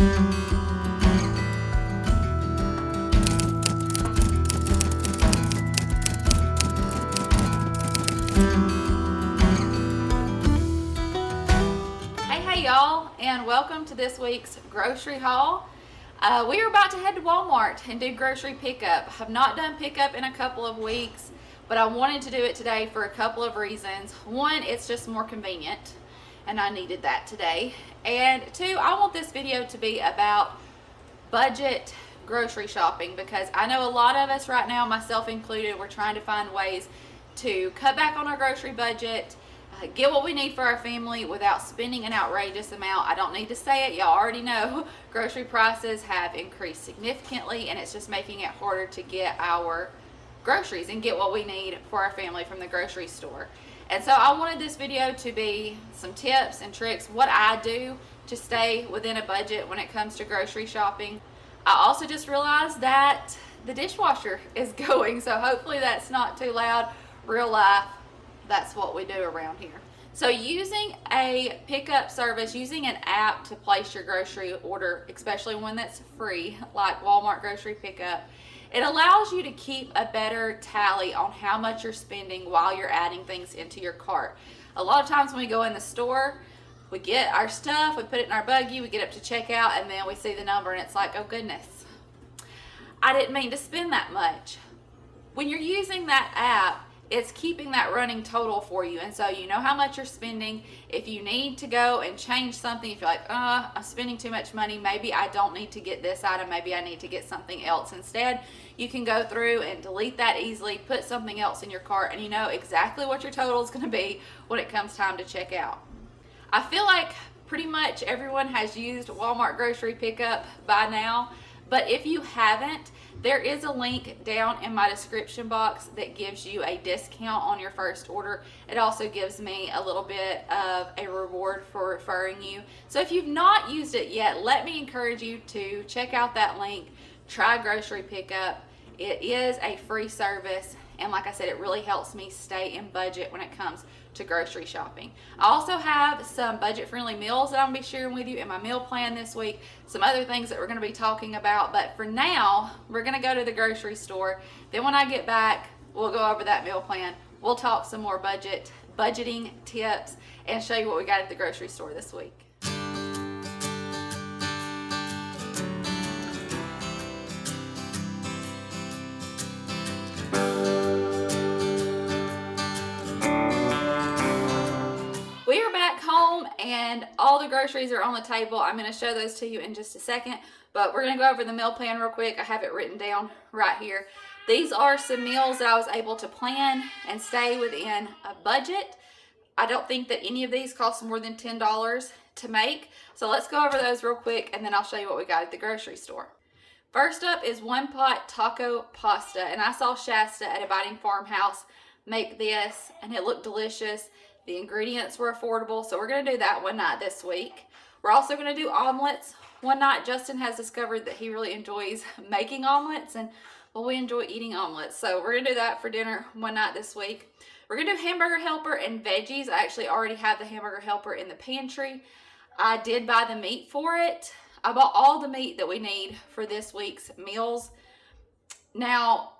Hey y'all, and welcome to this week's grocery haul. We are about to head to Walmart and do grocery pickup. I've not done pickup in a couple of weeks, but I wanted to do it today for a couple of reasons. One, it's just more convenient, and I needed that today. And two, I want this video to be about budget grocery shopping, because I know a lot of us right now, myself included, we're trying to find ways to cut back on our grocery budget, get what we need for our family without spending an outrageous amount. I don't need to say it, y'all already know grocery prices have increased significantly, and it's just making it harder to get our groceries and get what we need for our family from the grocery store. And so I wanted this video to be some tips and tricks, what I do to stay within a budget when it comes to grocery shopping. I also just realized that the dishwasher is going, so hopefully that's not too loud. Real life, that's what we do around here. So using a pickup service, using an app to place your grocery order, especially one that's free, like Walmart grocery pickup, it allows you to keep a better tally on how much you're spending while you're adding things into your cart. A lot of times when we go in the store, we get our stuff, we put it in our buggy, we get up to checkout, and then we see the number and it's like, oh goodness, I didn't mean to spend that much. When you're using that app, it's keeping that running total for you, and so you know how much you're spending. If you need to go and change something, if you're like, I'm spending too much money, maybe I don't need to get this item, maybe I need to get something else instead, you can go through and delete that easily, put something else in your cart, and you know exactly what your total is going to be when it comes time to check out. I feel like pretty much everyone has used Walmart grocery pickup by now, but if you haven't, there is a link down in my description box that gives you a discount on your first order. It also gives me a little bit of a reward for referring you. So if you've not used it yet, let me encourage you to check out that link, try grocery pickup. It is a free service, and like I said, it really helps me stay in budget when it comes to grocery shopping. I also have some budget-friendly meals that I'm going to be sharing with you in my meal plan this week, some other things that we're going to be talking about, but for now, we're going to go to the grocery store. Then when I get back, we'll go over that meal plan. We'll talk some more budgeting tips and show you what we got at the grocery store this week. We are back home and all the groceries are on the table. I'm going to show those to you in just a second, but we're going to go over the meal plan real quick. I have it written down right here. These are some meals that I was able to plan and stay within a budget. I don't think that any of these cost more than $10 to make. So let's go over those real quick, and then I'll show you what we got at the grocery store. First up is one pot taco pasta, and I saw Shasta at a Biting Farmhouse make this, and it looked delicious. The ingredients were affordable, so we're going to do that one night this week. We're also going to do omelets. One night, Justin has discovered that he really enjoys making omelets, and well, we enjoy eating omelets. So we're going to do that for dinner one night this week. We're going to do hamburger helper and veggies. I actually already have the hamburger helper in the pantry. I did buy the meat for it. I bought all the meat that we need for this week's meals. Now,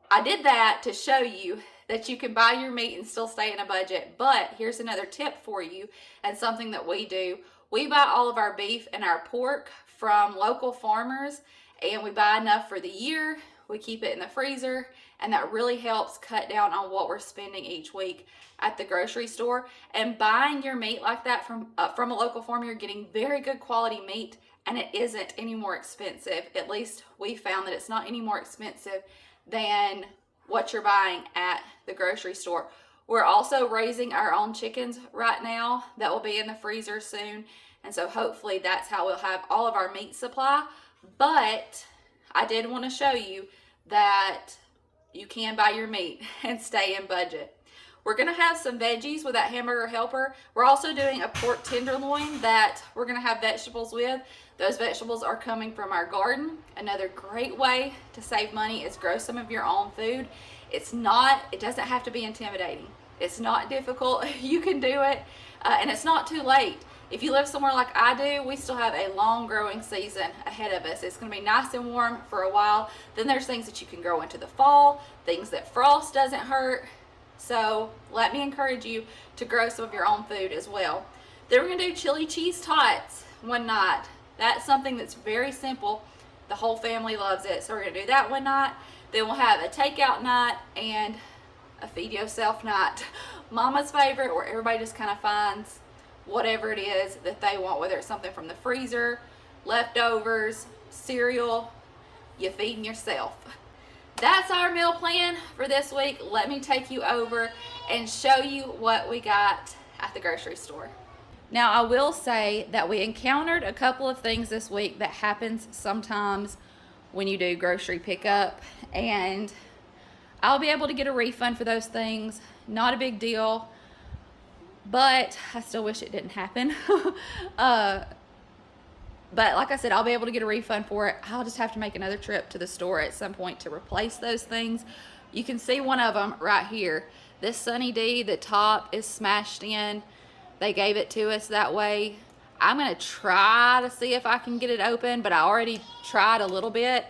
I did that to show you that you can buy your meat and still stay in a budget. But here's another tip for you, and something that we do. We buy all of our beef and our pork from local farmers, and we buy enough for the year. We keep it in the freezer, and that really helps cut down on what we're spending each week at the grocery store. And buying your meat like that from a local farmer, you're getting very good quality meat, and it isn't any more expensive. At least we found that it's not any more expensive than what you're buying at the grocery store. We're also raising our own chickens right now that will be in the freezer soon, and so hopefully that's how we'll have all of our meat supply. But I did want to show you that you can buy your meat and stay in budget. We're going to have some veggies with that hamburger helper. We're also doing a pork tenderloin that we're going to have vegetables with. Those vegetables are coming from our garden. Another great way to save money is grow some of your own food. It doesn't have to be intimidating. It's not difficult. You can do it, and it's not too late. If you live somewhere like I do, we still have a long growing season ahead of us. It's going to be nice and warm for a while. Then there's things that you can grow into the fall, things that frost doesn't hurt. So let me encourage you to grow some of your own food as well. Then we're going to do chili cheese tots one night. That's something that's very simple. The whole family loves it. So we're going to do that one night. Then we'll have a takeout night and a feed yourself night. Mama's favorite, where everybody just kind of finds whatever it is that they want, whether it's something from the freezer, leftovers, cereal, you're feeding yourself. That's our meal plan for this week. Let me take you over and show you what we got at the grocery store. Now, I will say that we encountered a couple of things this week that happens sometimes when you do grocery pickup, and I'll be able to get a refund for those things. Not a big deal, but I still wish it didn't happen. But like I said, I'll be able to get a refund for it. I'll just have to make another trip to the store at some point to replace those things. You can see one of them right here. This Sunny D, the top is smashed in. They gave it to us that way. I'm gonna try to see if I can get it open, but I already tried a little bit.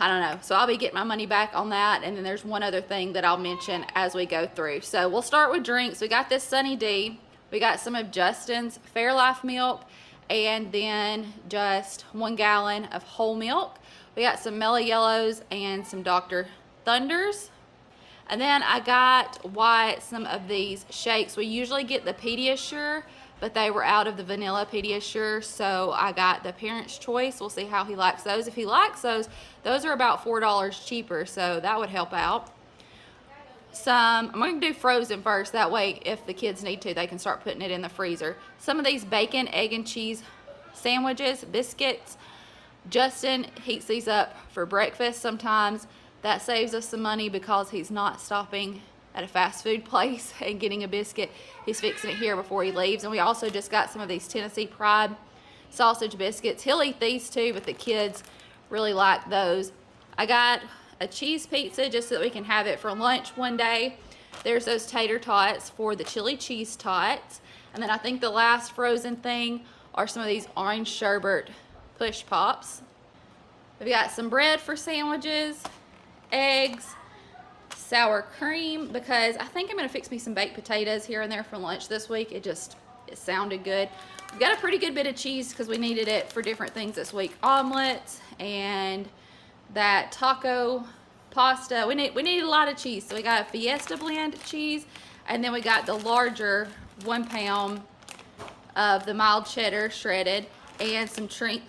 I don't know. So I'll be getting my money back on that. And then there's one other thing that I'll mention as we go through. So we'll start with drinks. We got this Sunny D. We got some of Justin's Fairlife milk, and then just 1 gallon of whole milk. We got some Mellow Yellows and some Dr. Thunders. And then I got Wyatt some of these shakes. We usually get the Pediasure, but they were out of the vanilla Pediasure, so I got the Parent's Choice. We'll see how he likes those. If he likes those are about $4 cheaper, so that would help out. I'm going to do frozen first. That way, if the kids need to, they can start putting it in the freezer. Some of these bacon, egg, and cheese sandwiches, biscuits. Justin heats these up for breakfast sometimes. That saves us some money because he's not stopping at a fast food place and getting a biscuit. He's fixing it here before he leaves. And we also just got some of these Tennessee Pride sausage biscuits. He'll eat these too, but the kids really like those. I got a cheese pizza just so that we can have it for lunch one day. There's those tater tots for the chili cheese tots. And then I think the last frozen thing are some of these orange sherbet push pops. We've got some bread for sandwiches, eggs, sour cream, because I think I'm going to fix me some baked potatoes here and there for lunch this week. It sounded good. We've got a pretty good bit of cheese because we needed it for different things this week. Omelets and that taco pasta. We need a lot of cheese. So we got a Fiesta blend cheese, and then we got the larger 1 pound of the mild cheddar shredded, and some string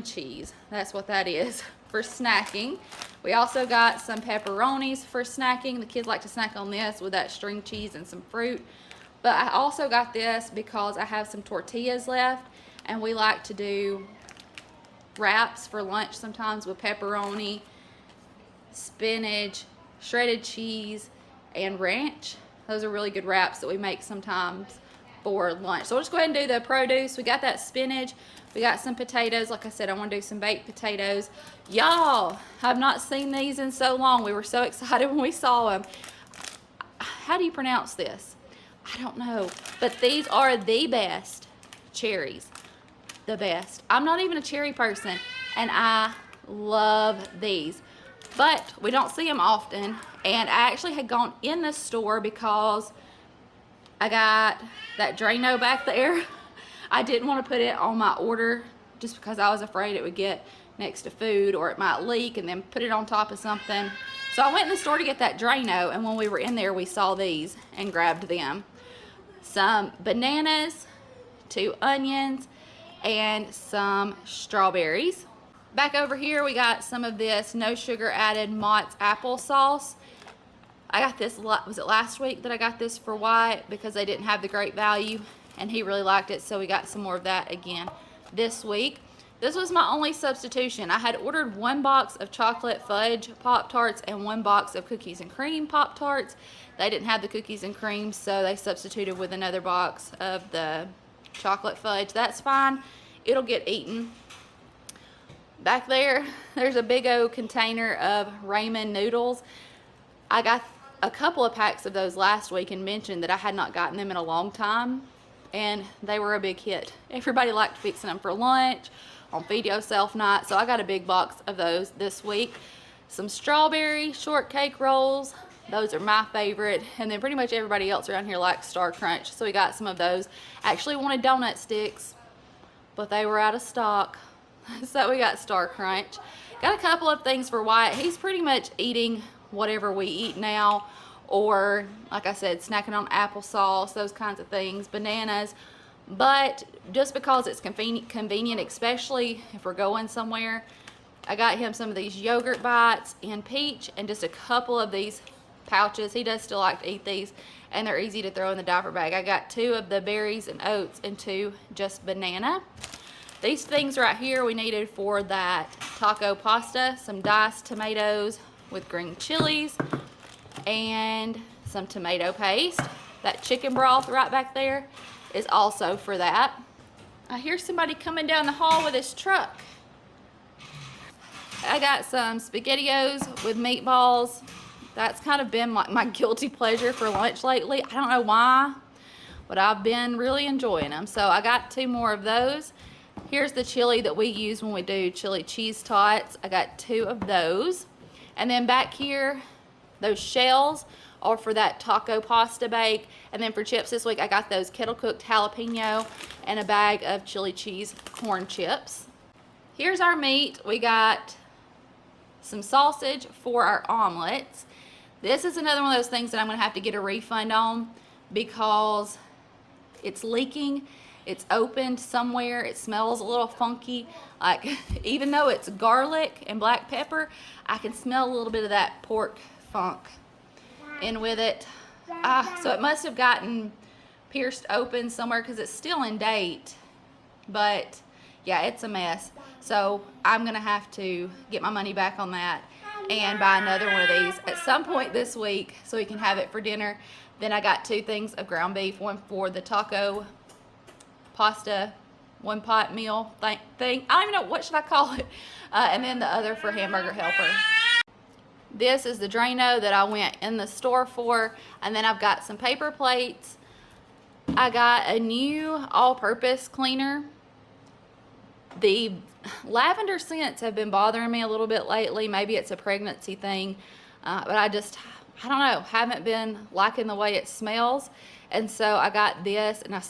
cheese. That's what that is for snacking. We also got some pepperonis for snacking. The kids like to snack on this with that string cheese and some fruit. But I also got this because I have some tortillas left, and we like to do wraps for lunch sometimes with pepperoni, spinach, shredded cheese, and ranch. Those are really good wraps that we make sometimes for lunch. So we'll just go ahead and do the produce. We got that spinach. We got some potatoes. Like I said, I want to do some baked potatoes. Y'all, I've not seen these in so long. We were so excited when we saw them. How do you pronounce this? I don't know. But these are the best cherries. The best. I'm not even a cherry person, and I love these. But we don't see them often. And I actually had gone in the store because I got that Drano back there. I didn't want to put it on my order just because I was afraid it would get next to food or it might leak and then put it on top of something. So I went in the store to get that Drano, and when we were in there, we saw these and grabbed them. Some bananas, 2 onions, and some strawberries. Back over here, we got some of this no sugar added Mott's applesauce. I got this, was it last week that I got this for Wyatt because they didn't have the great value, and he really liked it, so we got some more of that again this week. This was my only substitution. I had ordered 1 box of chocolate fudge Pop-Tarts and 1 box of cookies and cream Pop-Tarts. They didn't have the cookies and cream, so they substituted with another box of the chocolate fudge. That's fine. It'll get eaten. Back there, there's a big old container of ramen noodles. I got a couple of packs of those last week and mentioned that I had not gotten them in a long time, and they were a big hit. Everybody liked fixing them for lunch, on feed yourself night, so I got a big box of those this week. Some strawberry shortcake rolls, those are my favorite, and then pretty much everybody else around here likes Star Crunch, so we got some of those. Actually wanted donut sticks, but they were out of stock, so we got Star Crunch. Got a couple of things for Wyatt. He's pretty much eating whatever we eat now, or like I said, snacking on applesauce, those kinds of things, bananas. But just because it's convenient, especially if we're going somewhere, I got him some of these yogurt bites in peach and just a couple of these pouches. He does still like to eat these, and they're easy to throw in the diaper bag. I got 2 of the berries and oats and 2 just banana. These things right here we needed for that taco pasta, some diced tomatoes with green chilies and some tomato paste. That chicken broth right back there is also for that. I hear somebody coming down the hall with his truck. I got some SpaghettiOs with meatballs. That's kind of been my guilty pleasure for lunch lately. I don't know why, but I've been really enjoying them. So I got 2 more of those. Here's the chili that we use when we do chili cheese tots. I got 2 of those. And then back here, those shells are for that taco pasta bake. And then for chips this week, I got those kettle cooked jalapeno and a bag of chili cheese corn chips. Here's our meat. We got some sausage for our omelets. This is another one of those things that I'm gonna have to get a refund on because it's leaking. It's opened somewhere. It smells a little funky. Like, even though it's garlic and black pepper, I can smell a little bit of that pork funk in with it. So it must have gotten pierced open somewhere because it's still in date. But yeah, it's a mess. So I'm gonna have to get my money back on that and buy another one of these at some point this week so we can have it for dinner. Then I got 2 things of ground beef, one for the taco pasta, 1 pot meal thing. I don't even know, what should I call it? And then the other for hamburger helper. This is the Drano that I went in the store for. And then I've got some paper plates. I got a new all-purpose cleaner. The lavender scents have been bothering me a little bit lately. Maybe it's a pregnancy thing, but I don't know, haven't been liking the way it smells. And so I got this, and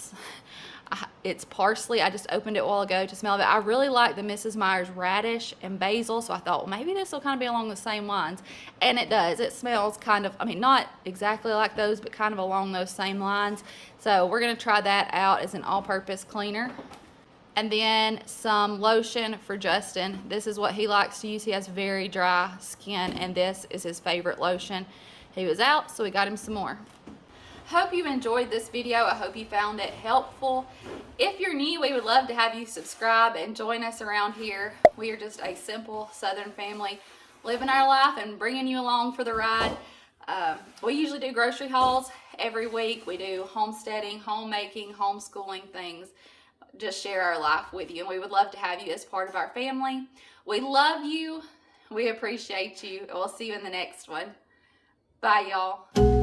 it's parsley. I just opened it a while ago to smell it. I really like the Mrs. Meyer's radish and basil, so I thought, well, maybe this will kind of be along the same lines. And it does. It smells kind of, I mean, not exactly like those, but kind of along those same lines. So we're going to try that out as an all-purpose cleaner. And then some lotion for Justin. This is what he likes to use. He has very dry skin, and this is his favorite lotion. He was out, so we got him some more. Hope you enjoyed this video. I hope you found it helpful. If you're new, we would love to have you subscribe and join us around here. We are just a simple Southern family living our life and bringing you along for the ride. We usually do grocery hauls every week. We do homesteading, homemaking, homeschooling things. Just share our life with you, and we would love to have you as part of our family. We love you. We appreciate you. We'll see you in the next one. Bye, y'all.